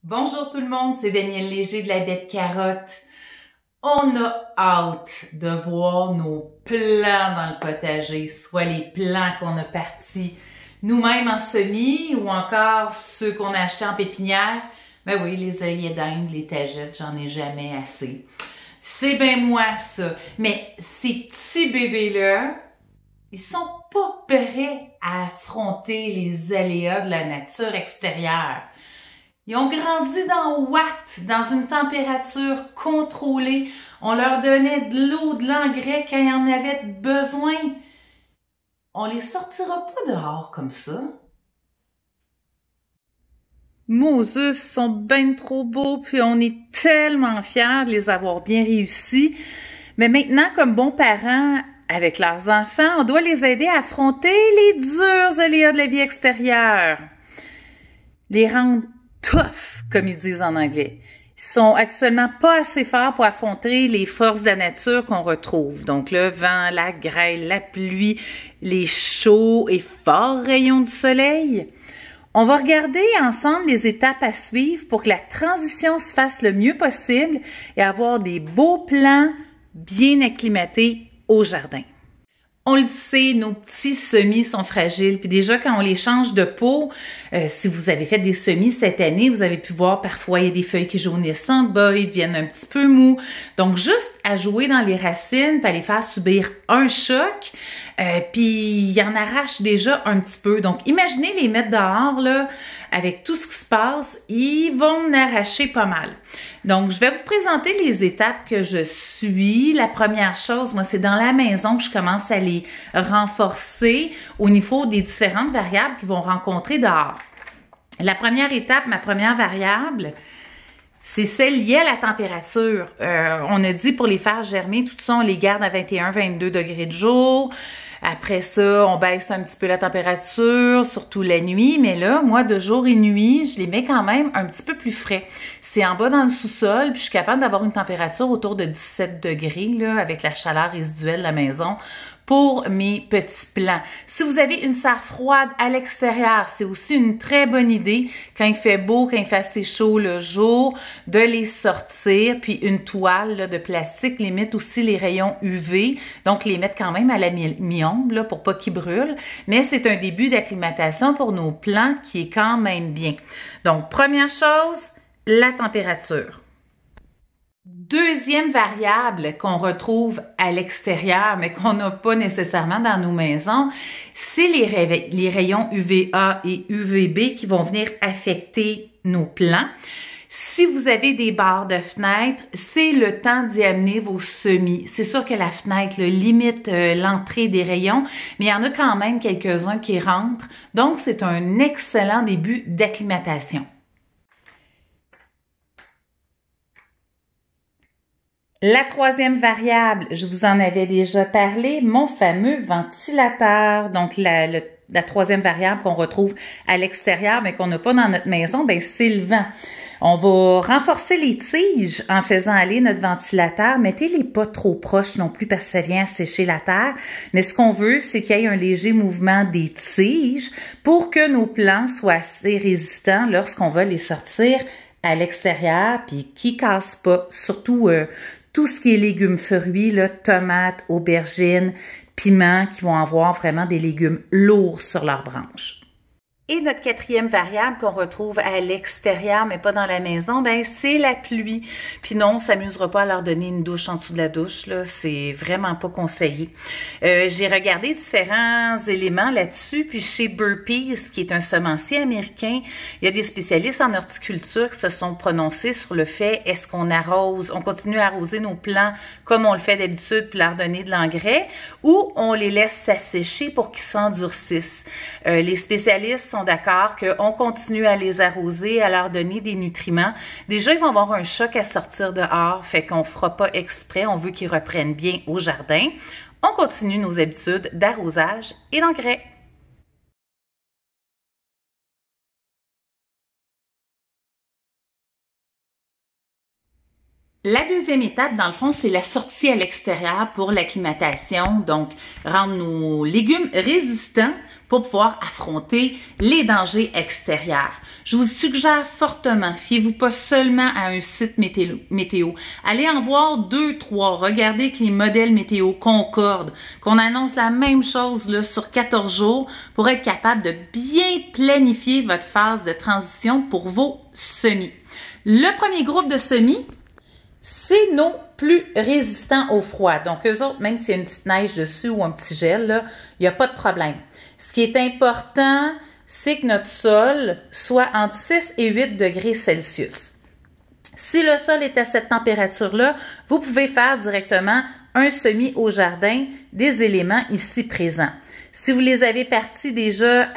Bonjour tout le monde, c'est Danielle Léger de la Bête Carotte. On a hâte de voir nos plants dans le potager, soit les plants qu'on a partis nous-mêmes en semis ou encore ceux qu'on a achetés en pépinière. Ben oui, les œillets d'Inde, les tagettes, j'en ai jamais assez. C'est bien moi ça. Mais ces petits bébés-là, ils sont pas prêts à affronter les aléas de la nature extérieure. Ils ont grandi dans Watt, dans une température contrôlée. On leur donnait de l'eau, de l'engrais quand ils en avaient besoin. On les sortira pas dehors comme ça. Moses sont bien trop beaux, puis on est tellement fiers de les avoir bien réussis. Mais maintenant, comme bons parents, avec leurs enfants, on doit les aider à affronter les durs aléas de la vie extérieure. Les rendre tough, comme ils disent en anglais. Ils sont actuellement pas assez forts pour affronter les forces de la nature qu'on retrouve. Donc le vent, la grêle, la pluie, les chauds et forts rayons du soleil. On va regarder ensemble les étapes à suivre pour que la transition se fasse le mieux possible et avoir des beaux plants bien acclimatés au jardin. On le sait, nos petits semis sont fragiles. Puis déjà, quand on les change de pot, si vous avez fait des semis cette année, vous avez pu voir parfois, il y a des feuilles qui jaunissent en bas, ils deviennent un petit peu mous. Donc, juste à jouer dans les racines, puis à les faire subir un choc, puis ils en arrachent déjà un petit peu. Donc, imaginez les mettre dehors, là, avec tout ce qui se passe, ils vont en arracher pas mal. Donc, je vais vous présenter les étapes que je suis. La première chose, moi, c'est dans la maison que je commence à les renforcer au niveau des différentes variables qu'ils vont rencontrer dehors. La première étape, ma première variable, c'est celle liée à la température. On a dit pour les faire germer, tout ça, on les garde à 21-22 degrés de jour. Après ça, on baisse un petit peu la température, surtout la nuit. Mais là, moi, de jour et nuit, je les mets quand même un petit peu plus frais. C'est en bas dans le sous-sol, puis je suis capable d'avoir une température autour de 17 degrés, là, avec la chaleur résiduelle de la maison, pour mes petits plants. Si vous avez une serre froide à l'extérieur, c'est aussi une très bonne idée, quand il fait beau, quand il fait assez chaud le jour, de les sortir, puis une toile là, de plastique limite aussi les rayons UV, donc les mettre quand même à la mi-ombre là, pour pas qu'ils brûlent, mais c'est un début d'acclimatation pour nos plants qui est quand même bien. Donc, première chose, la température. Deuxième variable qu'on retrouve à l'extérieur, mais qu'on n'a pas nécessairement dans nos maisons, c'est les rayons UVA et UVB qui vont venir affecter nos plants. Si vous avez des barres de fenêtre, c'est le temps d'y amener vos semis. C'est sûr que la fenêtre limite l'entrée des rayons, mais il y en a quand même quelques-uns qui rentrent. Donc, c'est un excellent début d'acclimatation. La troisième variable, je vous en avais déjà parlé, mon fameux ventilateur. Donc, la troisième variable qu'on retrouve à l'extérieur, mais qu'on n'a pas dans notre maison, ben c'est le vent. On va renforcer les tiges en faisant aller notre ventilateur. Mettez-les pas trop proches non plus parce que ça vient assécher la terre. Mais ce qu'on veut, c'est qu'il y ait un léger mouvement des tiges pour que nos plants soient assez résistants lorsqu'on va les sortir à l'extérieur, puis qui cassent pas, surtout tout ce qui est légumes fruits, là, tomates, aubergines, piments, qui vont avoir vraiment des légumes lourds sur leurs branches. Et notre quatrième variable qu'on retrouve à l'extérieur, mais pas dans la maison, ben c'est la pluie. Puis non, on s'amusera pas à leur donner une douche en dessous de la douche, là, c'est vraiment pas conseillé. J'ai regardé différents éléments là-dessus, puis chez Burpees, qui est un semencier américain, il y a des spécialistes en horticulture qui se sont prononcés sur le fait, est-ce qu'on arrose, on continue à arroser nos plants comme on le fait d'habitude, puis leur donner de l'engrais, ou on les laisse s'assécher pour qu'ils s'endurcissent. Les spécialistes sont d'accord qu'on continue à les arroser, à leur donner des nutriments. Déjà, ils vont avoir un choc à sortir dehors, fait qu'on fera pas exprès, on veut qu'ils reprennent bien au jardin. On continue nos habitudes d'arrosage et d'engrais. La deuxième étape, dans le fond, c'est la sortie à l'extérieur pour l'acclimatation, donc rendre nos légumes résistants pour pouvoir affronter les dangers extérieurs. Je vous suggère fortement, fiez-vous pas seulement à un site météo. Allez en voir 2, 3, regardez que les modèles météo concordent, qu'on annonce la même chose là, sur 14 jours pour être capable de bien planifier votre phase de transition pour vos semis. Le premier groupe de semis, c'est nos plus résistants au froid. Donc, eux autres, même s'il y a une petite neige dessus ou un petit gel, là, il n'y a pas de problème. Ce qui est important, c'est que notre sol soit entre 6 et 8 degrés Celsius. Si le sol est à cette température-là, vous pouvez faire directement un semis au jardin des éléments ici présents. Si vous les avez partis déjà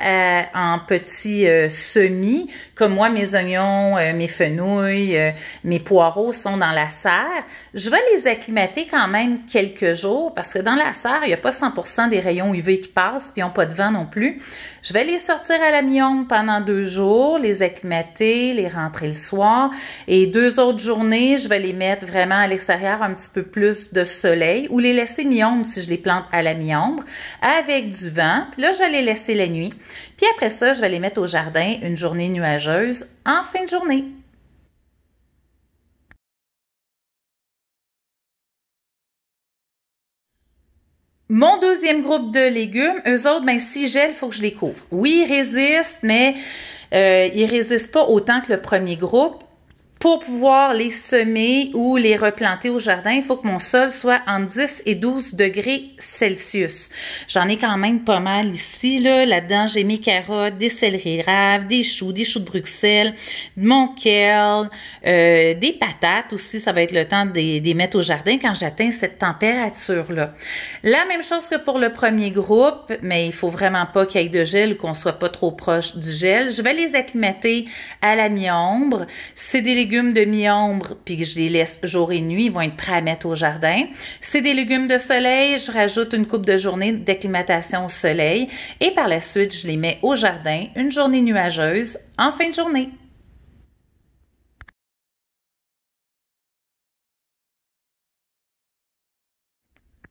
en petits semis, comme moi, mes oignons, mes fenouils, mes poireaux sont dans la serre, je vais les acclimater quand même quelques jours parce que dans la serre, il n'y a pas 100% des rayons UV qui passent, puis ils n'ont pas de vent non plus. Je vais les sortir à la mi-ombre pendant 2 jours, les acclimater, les rentrer le soir. Et 2 autres journées, je vais les mettre vraiment à l'extérieur un petit peu plus de soleil ou les laisser mi-ombre si je les plante à la mi-ombre avec du vent. Puis là, je vais les laisser la nuit. Puis après ça, je vais les mettre au jardin une journée nuageuse en fin de journée. Mon deuxième groupe de légumes, eux autres, ben s'ils gèlent, il faut que je les couvre. Oui, ils résistent, mais ils résistent pas autant que le premier groupe. Pour pouvoir les semer ou les replanter au jardin, il faut que mon sol soit entre 10 et 12 degrés Celsius. J'en ai quand même pas mal ici. Là-dedans, j'ai mes carottes, des céleris raves, des choux de Bruxelles, mon kale, des patates aussi. Ça va être le temps de les mettre au jardin quand j'atteins cette température-là. La même chose que pour le premier groupe, mais il faut vraiment pas qu'il y ait de gel ou qu'on soit pas trop proche du gel. Je vais les acclimater à la mi-ombre. C'est des légumes de mi-ombre, puis que je les laisse jour et nuit, ils vont être prêts à mettre au jardin. C'est des légumes de soleil, je rajoute une couple de journées d'acclimatation au soleil et par la suite, je les mets au jardin, une journée nuageuse en fin de journée.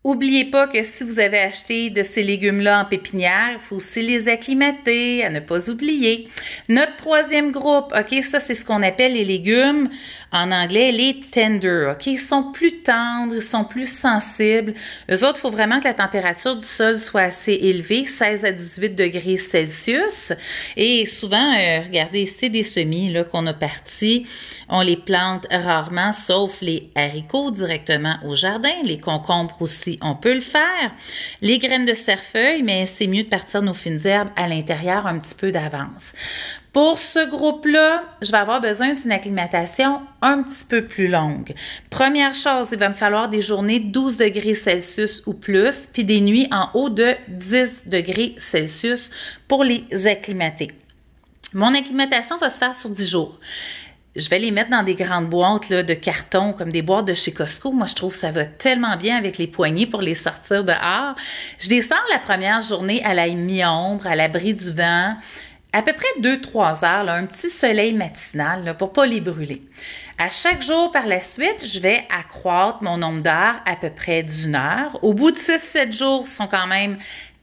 N'oubliez pas que si vous avez acheté de ces légumes-là en pépinière, il faut aussi les acclimater, à ne pas oublier. Notre troisième groupe, OK, ça c'est ce qu'on appelle les légumes, en anglais, les tender, OK? Ils sont plus tendres, ils sont plus sensibles. Eux autres, il faut vraiment que la température du sol soit assez élevée, 16 à 18 degrés Celsius. Et souvent, regardez, c'est des semis là qu'on a partis. On les plante rarement, sauf les haricots directement au jardin, les concombres aussi. On peut le faire. Les graines de cerfeuil, mais c'est mieux de partir nos fines herbes à l'intérieur un petit peu d'avance. Pour ce groupe-là, je vais avoir besoin d'une acclimatation un petit peu plus longue. Première chose, il va me falloir des journées de 12 degrés Celsius ou plus, puis des nuits en haut de 10 degrés Celsius pour les acclimater. Mon acclimatation va se faire sur 10 jours. Je vais les mettre dans des grandes boîtes là, de carton, comme des boîtes de chez Costco. Moi, je trouve que ça va tellement bien avec les poignées pour les sortir dehors. Je les sors la première journée à la mi-ombre, à l'abri du vent, à peu près 2-3 heures, là, un petit soleil matinal là, pour pas les brûler. À chaque jour par la suite, je vais accroître mon nombre d'heures à peu près d'1 heure. Au bout de 6-7 jours, ils sont quand même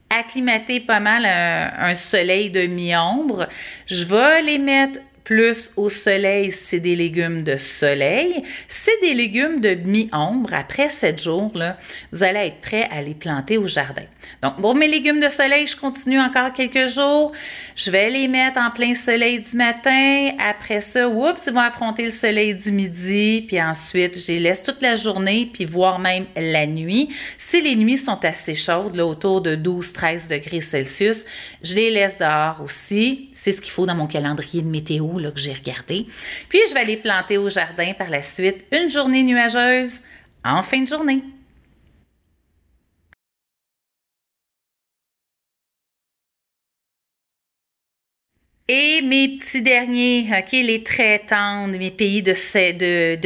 acclimatés pas mal à un soleil de mi-ombre. Je vais les mettre plus au soleil, c'est des légumes de soleil. C'est des légumes de mi-ombre. Après 7 jours, là, vous allez être prêt à les planter au jardin. Donc, pour mes légumes de soleil, je continue encore quelques jours. Je vais les mettre en plein soleil du matin. Après ça, oups, ils vont affronter le soleil du midi. Puis ensuite, je les laisse toute la journée, puis voire même la nuit. Si les nuits sont assez chaudes, là, autour de 12-13 degrés Celsius, je les laisse dehors aussi. C'est ce qu'il faut dans mon calendrier de météo là, que j'ai regardé. Puis, je vais les planter au jardin par la suite. Une journée nuageuse en fin de journée. Et mes petits derniers, OK, les très tendres, mes pays de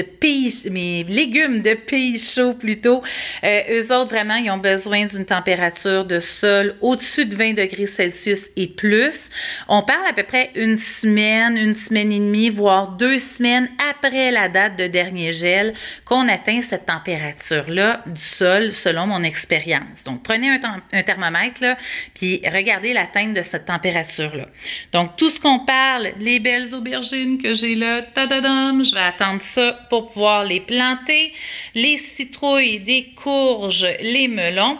pays, mes légumes de pays chauds plutôt, eux autres vraiment, ils ont besoin d'une température de sol au-dessus de 20 degrés Celsius et plus. On parle à peu près une semaine et demie, voire 2 semaines après la date de dernier gel qu'on atteint cette température-là du sol selon mon expérience. Donc, prenez un thermomètre, là, puis regardez l'atteinte de cette température-là. Donc, tout ce qu'on parle, les belles aubergines que j'ai là, tadadam, je vais attendre ça pour pouvoir les planter. Les citrouilles, des courges, les melons,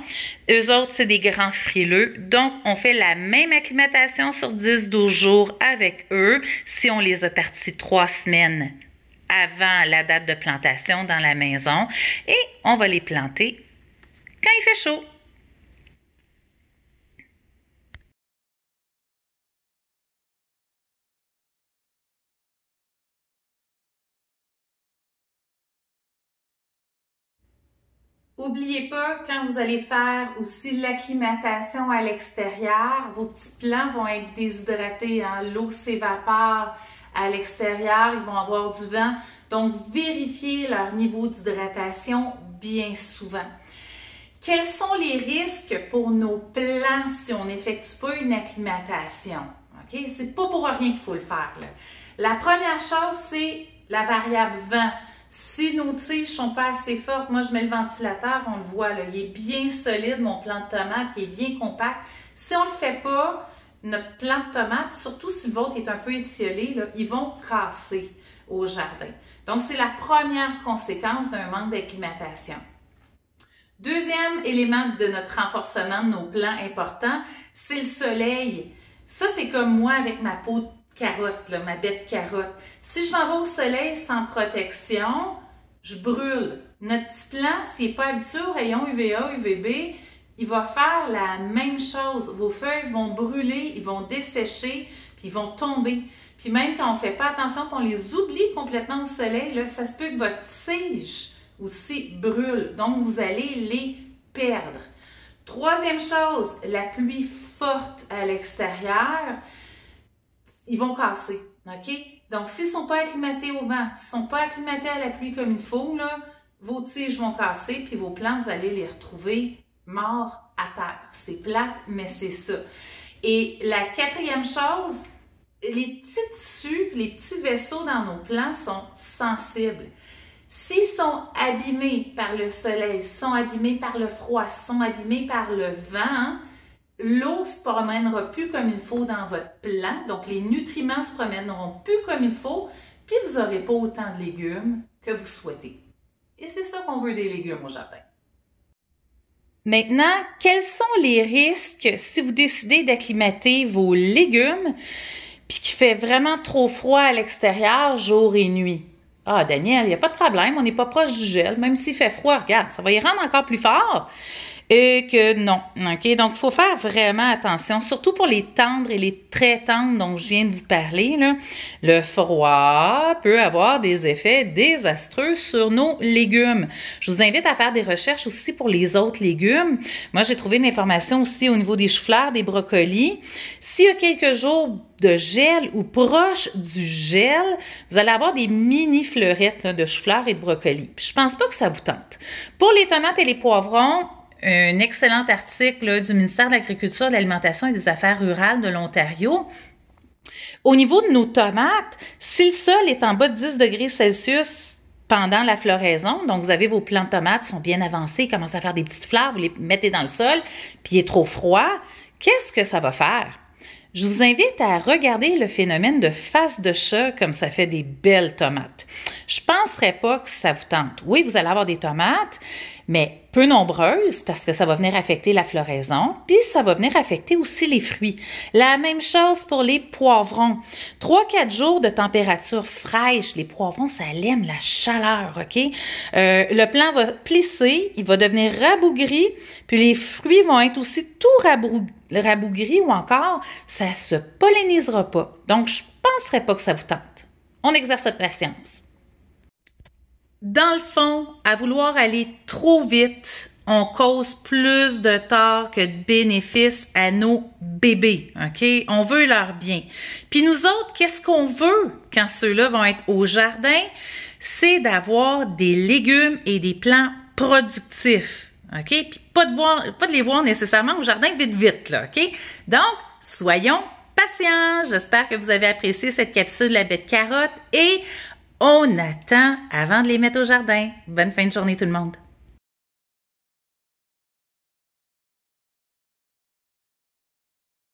eux autres, c'est des grands frileux. Donc, on fait la même acclimatation sur 10-12 jours avec eux si on les a partis 3 semaines avant la date de plantation dans la maison. Et on va les planter quand il fait chaud. N'oubliez pas, quand vous allez faire aussi l'acclimatation à l'extérieur, vos petits plants vont être déshydratés, hein? L'eau s'évapore à l'extérieur, ils vont avoir du vent. Donc, vérifiez leur niveau d'hydratation bien souvent. Quels sont les risques pour nos plants si on n'effectue pas une acclimatation? Okay? C'est pas pour rien qu'il faut le faire, là. La première chose, c'est la variable vent. Si nos tiges ne sont pas assez fortes, moi je mets le ventilateur, on le voit, là, il est bien solide, mon plant de tomate, il est bien compact. Si on ne le fait pas, notre plant de tomate, surtout si le vôtre est un peu étiolé, là, ils vont casser au jardin. Donc, c'est la première conséquence d'un manque d'acclimatation. Deuxième élément de notre renforcement de nos plants importants, c'est le soleil. Ça, c'est comme moi avec ma peau de carotte, là, ma baie de carotte. Si je m'en vais au soleil sans protection, je brûle. Notre petit plant, s'il n'est pas habitué aux rayons UVA, UVB, il va faire la même chose. Vos feuilles vont brûler, ils vont dessécher, puis ils vont tomber. Puis même quand on ne fait pas attention, qu'on les oublie complètement au soleil, là, ça se peut que votre tige aussi brûle. Donc, vous allez les perdre. Troisième chose, la pluie forte à l'extérieur, ils vont casser, OK? Donc, s'ils ne sont pas acclimatés au vent, s'ils ne sont pas acclimatés à la pluie comme il faut, là, vos tiges vont casser, puis vos plants, vous allez les retrouver morts à terre. C'est plate, mais c'est ça. Et la quatrième chose, les petits tissus, les petits vaisseaux dans nos plants sont sensibles. S'ils sont abîmés par le soleil, sont abîmés par le froid, sont abîmés par le vent, l'eau ne se promènera plus comme il faut dans votre plant, donc les nutriments ne se promèneront plus comme il faut, puis vous n'aurez pas autant de légumes que vous souhaitez. Et c'est ça qu'on veut des légumes au jardin. Maintenant, quels sont les risques si vous décidez d'acclimater vos légumes puis qu'il fait vraiment trop froid à l'extérieur jour et nuit? Ah, Daniel, il n'y a pas de problème, on n'est pas proche du gel. Même s'il fait froid, regarde, ça va y rendre encore plus fort. Et que non, OK? Donc, il faut faire vraiment attention, surtout pour les tendres et les très tendres dont je viens de vous parler, là. Le froid peut avoir des effets désastreux sur nos légumes. Je vous invite à faire des recherches aussi pour les autres légumes. Moi, j'ai trouvé une information aussi au niveau des choux-fleurs, des brocolis. S'il y a quelques jours de gel ou proche du gel, vous allez avoir des mini fleurettes là, de choux-fleurs et de brocolis. Puis, je pense pas que ça vous tente. Pour les tomates et les poivrons, un excellent article là, du ministère de l'Agriculture, de l'Alimentation et des Affaires rurales de l'Ontario. Au niveau de nos tomates, si le sol est en bas de 10 degrés Celsius pendant la floraison, donc vous avez vos plants de tomates qui sont bien avancés, commencent à faire des petites fleurs, vous les mettez dans le sol, puis il est trop froid, qu'est-ce que ça va faire? Je vous invite à regarder le phénomène de face de chat comme ça fait des belles tomates. Je ne penserais pas que ça vous tente. Oui, vous allez avoir des tomates, mais peu nombreuses parce que ça va venir affecter la floraison, puis ça va venir affecter aussi les fruits. La même chose pour les poivrons. 3-4 jours de température fraîche, les poivrons, ça aime la chaleur, OK? Le plant va plisser, il va devenir rabougri, puis les fruits vont être aussi tout rabougris ou encore, ça se pollinisera pas. Donc, je ne penserais pas que ça vous tente. On exerce notre patience. Dans le fond, à vouloir aller trop vite, on cause plus de tort que de bénéfices à nos bébés, OK? On veut leur bien. Puis nous autres, qu'est-ce qu'on veut quand ceux-là vont être au jardin? C'est d'avoir des légumes et des plants productifs, OK? Puis pas de les voir nécessairement au jardin vite, là, OK? Donc, soyons patients. J'espère que vous avez apprécié cette capsule de la baie de carotte et on attend avant de les mettre au jardin. Bonne fin de journée tout le monde!